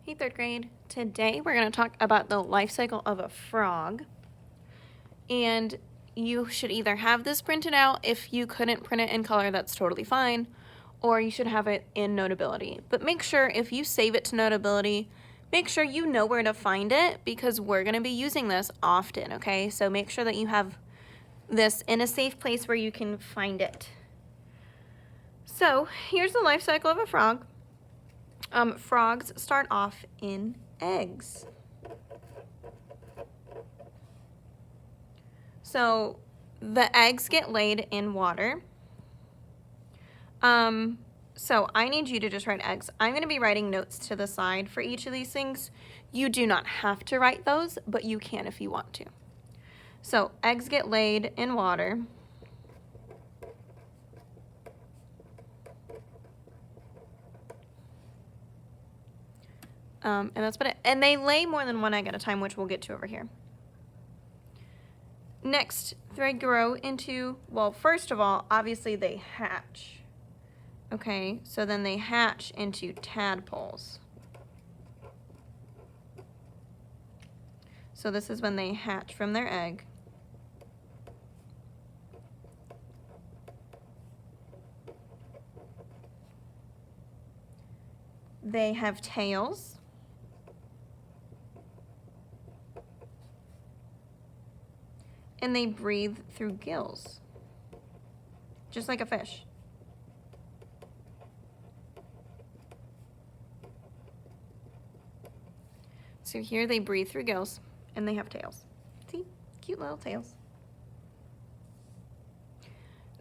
Hey, third grade. Today we're going to talk about the life cycle of a frog. And you should either have this printed out. If you couldn't print it in color, that's totally fine. Or you should have it in Notability. But make sure if you save it to Notability, make sure you know where to find it because we're going to be using this often, okay? So make sure that you have this in a safe place where you can find it. So here's the life cycle of a frog. Frogs start off in eggs. So the eggs get laid in water. So I need you to just write eggs. I'm going to be writing notes to the side for each of these things. You do not have to write those, but you can if you want to. So eggs get laid in water. And that's about it. And they lay more than one egg at a time, which we'll get to over here. Next, they grow into, well, first of all, obviously they hatch. Okay, so then they hatch into tadpoles. So this is when they hatch from their egg. They have tails. And they breathe through gills, just like a fish. So here they breathe through gills, and they have tails. See, cute little tails.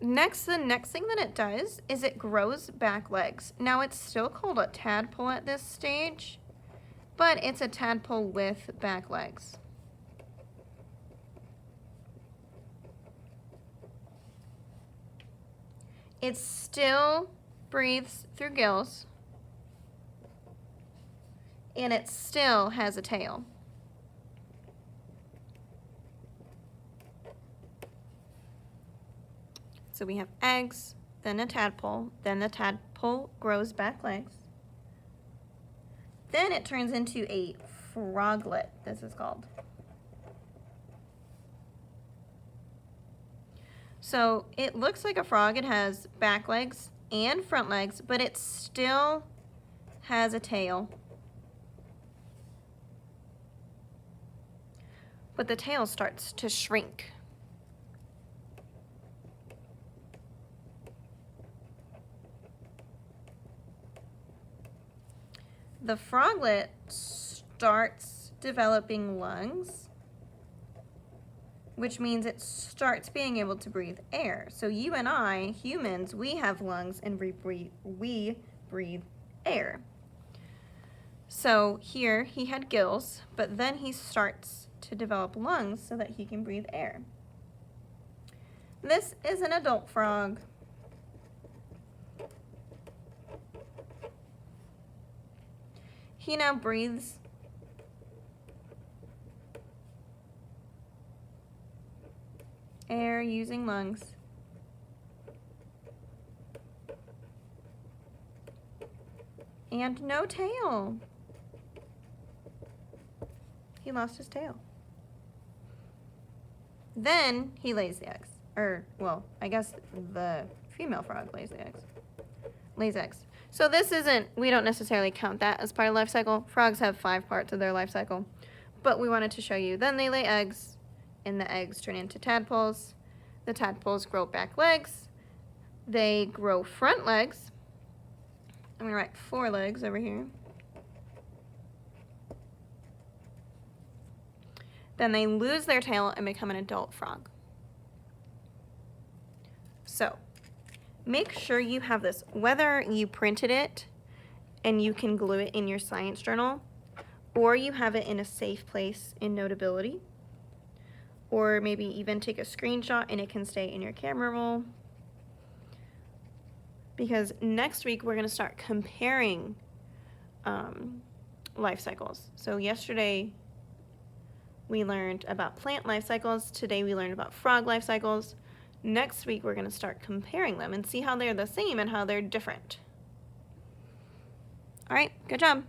Next, the next thing that it does is it grows back legs. Now it's still called a tadpole at this stage, but it's a tadpole with back legs. It still breathes through gills, and it still has a tail. So we have eggs, then a tadpole, then the tadpole grows back legs. Then it turns into a froglet, this is called. So it looks like a frog. It has back legs and front legs, but it still has a tail. But the tail starts to shrink. The froglet starts developing lungs, which means it starts being able to breathe air. So you and I, humans, we have lungs and we breathe air. So here he had gills, but then he starts to develop lungs so that he can breathe air. This is an adult frog. He now breathes air using lungs. And no tail. He lost his tail. Then he lays the eggs. Well, I guess the female frog lays the eggs. Lays eggs. So this isn't, we don't necessarily count that as part of life cycle. Frogs have 5 parts of their life cycle. But we wanted to show you. Then they lay eggs, and the eggs turn into tadpoles. The tadpoles grow back legs. They grow front legs. I'm going to write 4 legs over here. Then they lose their tail and become an adult frog. So, make sure you have this. Whether you printed it and you can glue it in your science journal, or you have it in a safe place in Notability, or maybe even take a screenshot and it can stay in your camera roll. Because next week we're going to start comparing life cycles. So yesterday we learned about plant life cycles. Today we learned about frog life cycles. Next week we're going to start comparing them and see how they're the same and how they're different. All right, good job.